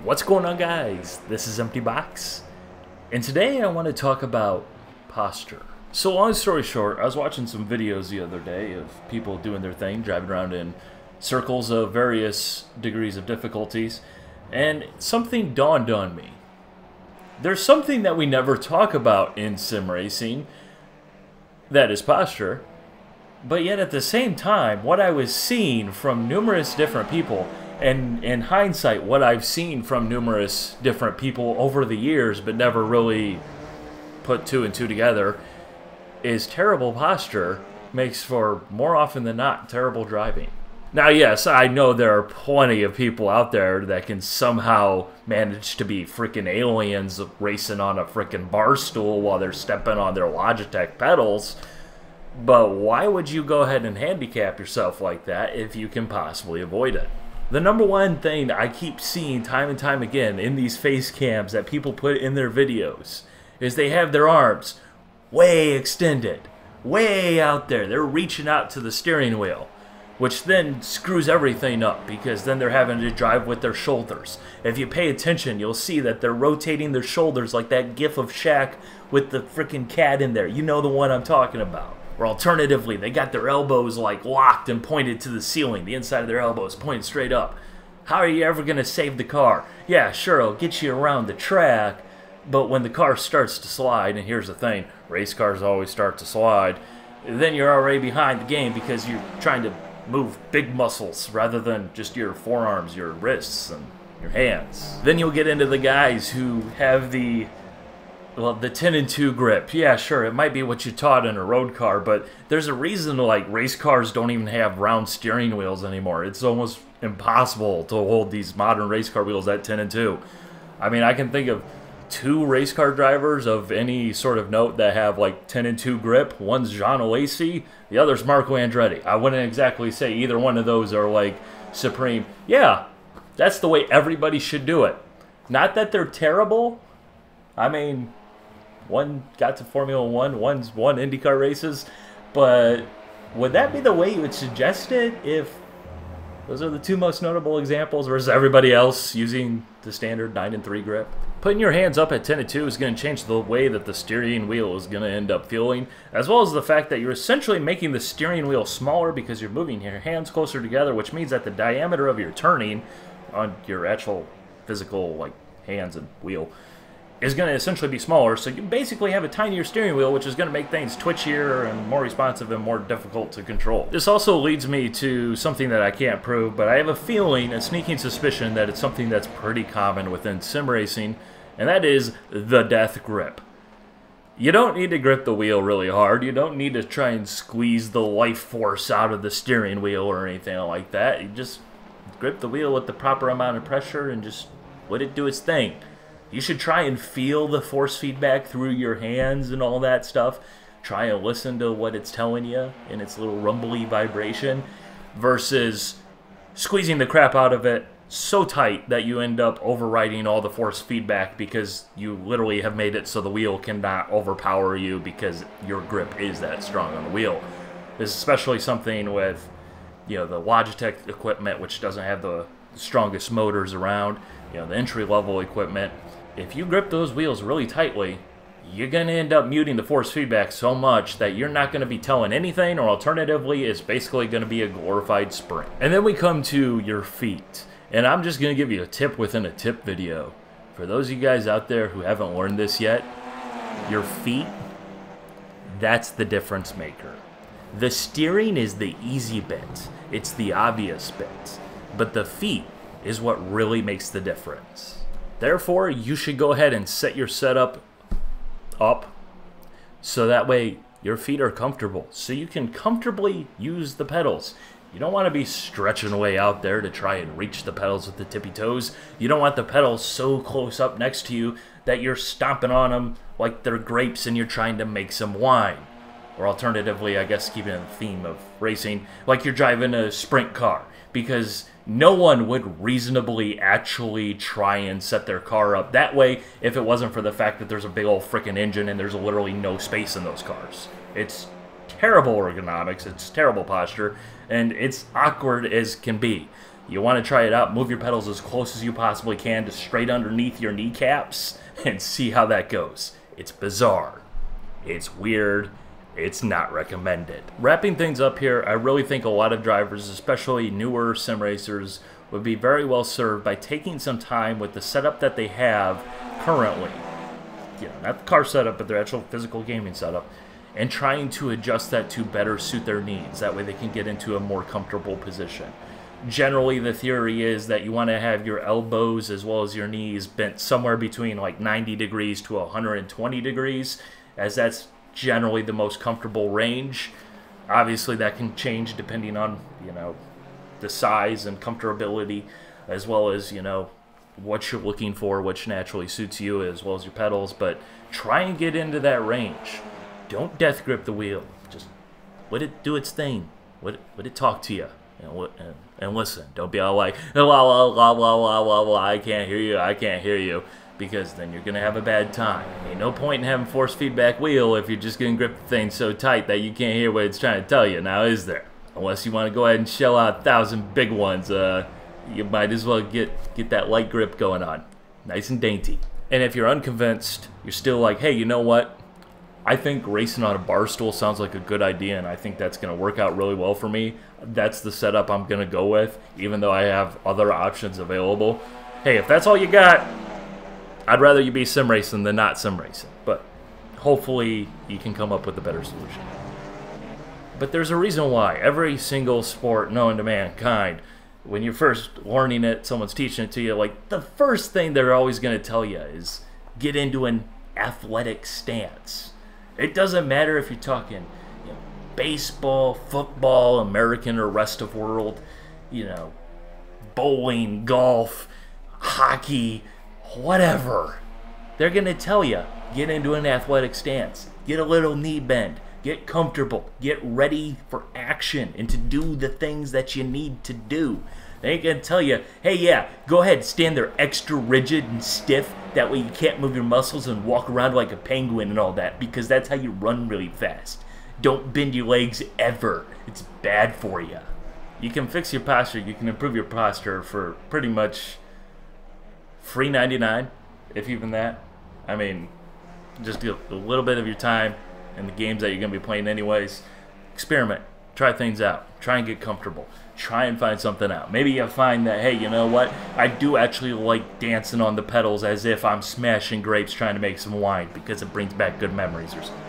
What's going on, guys? This is Empty Box, and today I want to talk about posture. So long story short, I was watching some videos the other day of people doing their thing, driving around in circles of various degrees of difficulties, and something dawned on me. There's something that we never talk about in sim racing, that is posture, but yet at the same time, what I was seeing from numerous different people, and in hindsight, what I've seen from numerous different people over the years, but never really put two and two together, is terrible posture makes for, more often than not, terrible driving. Now, yes, I know there are plenty of people out there that can somehow manage to be freaking aliens racing on a freaking bar stool while they're stepping on their Logitech pedals, but why would you go ahead and handicap yourself like that if you can possibly avoid it? The number one thing I keep seeing time and time again in these face cams that people put in their videos is they have their arms way extended, way out there. They're reaching out to the steering wheel, which then screws everything up because then they're having to drive with their shoulders. If you pay attention, you'll see that they're rotating their shoulders like that gif of Shaq with the freaking cat in there. You know the one I'm talking about. Or alternatively, they got their elbows like locked and pointed to the ceiling. The inside of their elbows pointed straight up. How are you ever going to save the car? Yeah, sure, it'll get you around the track, but when the car starts to slide, and here's the thing, race cars always start to slide, then you're already behind the game because you're trying to move big muscles rather than just your forearms, your wrists, and your hands. Then you'll get into the guys who have the 10 and 2 grip. Yeah, sure, it might be what you taught in a road car, but there's a reason like race cars don't even have round steering wheels anymore. It's almost impossible to hold these modern race car wheels at 10 and 2. I mean, I can think of 2 race car drivers of any sort of note that have like 10 and 2 grip. One's John Alesi, the other's Marco Andretti. I wouldn't exactly say either one of those are like supreme. Yeah, that's the way everybody should do it. Not that they're terrible. I mean, one got to Formula One, one's won IndyCar races, but would that be the way you would suggest it if those are the 2 most notable examples versus everybody else using the standard 9 and 3 grip? Putting your hands up at 10 and 2 is going to change the way that the steering wheel is going to end up feeling, as well as the fact that you're essentially making the steering wheel smaller because you're moving your hands closer together, which means that the diameter of your turning on your actual physical like hands and wheel is going to essentially be smaller, so you basically have a tinier steering wheel, which is going to make things twitchier and more responsive and more difficult to control. This also leads me to something that I can't prove, but I have a feeling, a sneaking suspicion, that it's something that's pretty common within sim racing, and that is the death grip. You don't need to grip the wheel really hard. You don't need to try and squeeze the life force out of the steering wheel or anything like that. You just grip the wheel with the proper amount of pressure and just let it do its thing. You should try and feel the force feedback through your hands and all that stuff. Try and listen to what it's telling you in its little rumbly vibration versus squeezing the crap out of it so tight that you end up overriding all the force feedback because you literally have made it so the wheel cannot overpower you because your grip is that strong on the wheel. This is especially something with, you know, the Logitech equipment, which doesn't have the strongest motors around, you know, the entry-level equipment. If you grip those wheels really tightly, you're going to end up muting the force feedback so much that you're not going to be telling anything, or alternatively, it's basically going to be a glorified spring. And then we come to your feet. And I'm just going to give you a tip within a tip video. For those of you guys out there who haven't learned this yet, your feet, that's the difference maker. The steering is the easy bit. It's the obvious bit. But the feet is what really makes the difference. Therefore, you should go ahead and set your setup up so that way your feet are comfortable, so you can comfortably use the pedals. You don't want to be stretching away out there to try and reach the pedals with the tippy toes. You don't want the pedals so close up next to you that you're stomping on them like they're grapes and you're trying to make some wine. Or alternatively, I guess keeping in the theme of racing, like you're driving a sprint car, because no one would reasonably actually try and set their car up that way if it wasn't for the fact that there's a big old freaking engine and there's literally no space in those cars. It's terrible ergonomics, it's terrible posture, and it's awkward as can be. You want to try it out, move your pedals as close as you possibly can to straight underneath your kneecaps and see how that goes. It's bizarre. It's weird. It's not recommended. Wrapping things up here, I really think a lot of drivers, especially newer sim racers, would be very well served by taking some time with the setup that they have currently. You know, not the car setup, but their actual physical gaming setup, and trying to adjust that to better suit their needs. That way they can get into a more comfortable position. Generally, the theory is that you want to have your elbows as well as your knees bent somewhere between like 90 degrees to 120 degrees, as that's generally the most comfortable range. Obviously, that can change depending on, you know, the size and comfortability, as well as, you know, what you're looking for, which naturally suits you, as well as your pedals. But try and get into that range. Don't death grip the wheel. Just let it do its thing. Let it talk to you. And listen. Don't be all like, la la la la la la la, I can't hear you, I can't hear you. Because then you're going to have a bad time. Ain't no point in having force feedback wheel if you're just going to grip the thing so tight that you can't hear what it's trying to tell you. Now, is there? Unless you want to go ahead and shell out 1,000 big ones, you might as well get that light grip going on. Nice and dainty. And if you're unconvinced, you're still like, hey, you know what? I think racing on a bar stool sounds like a good idea, and I think that's going to work out really well for me. That's the setup I'm going to go with, even though I have other options available. Hey, if that's all you got, I'd rather you be sim racing than not sim racing. But hopefully you can come up with a better solution. But there's a reason why. Every single sport known to mankind, when you're first learning it, someone's teaching it to you, like, the first thing they're always going to tell you is get into an athletic stance. It doesn't matter if you're talking, you know, baseball, football, American or rest of world, you know, bowling, golf, hockey, whatever. They're going to tell you, get into an athletic stance, get a little knee bend, get comfortable, get ready for action and to do the things that you need to do. They ain't going to tell you, hey, yeah, go ahead, stand there extra rigid and stiff. That way you can't move your muscles and walk around like a penguin and all that, because that's how you run really fast. Don't bend your legs ever. It's bad for you. You can fix your posture. You can improve your posture for pretty much free 99, if even that. I mean, just a little bit of your time in the games that you're going to be playing anyways. Experiment. Try things out. Try and get comfortable. Try and find something out. Maybe you find that, hey, you know what? I do actually like dancing on the pedals as if I'm smashing grapes trying to make some wine because it brings back good memories or something.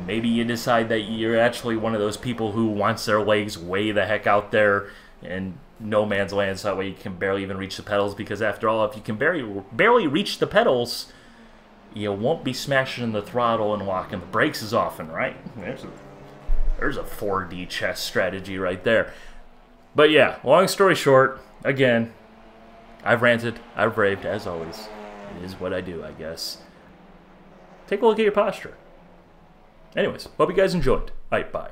Maybe you decide that you're actually one of those people who wants their legs way the heck out there in no man's land, so that way you can barely even reach the pedals, because after all, if you can barely reach the pedals, you won't be smashing the throttle and locking the brakes as often, right? There's a 4D chess strategy right there. But yeah, long story short, again, I've ranted, I've raved, as always. It is what I do, I guess. Take a look at your posture. Anyways, hope you guys enjoyed. Alright, bye.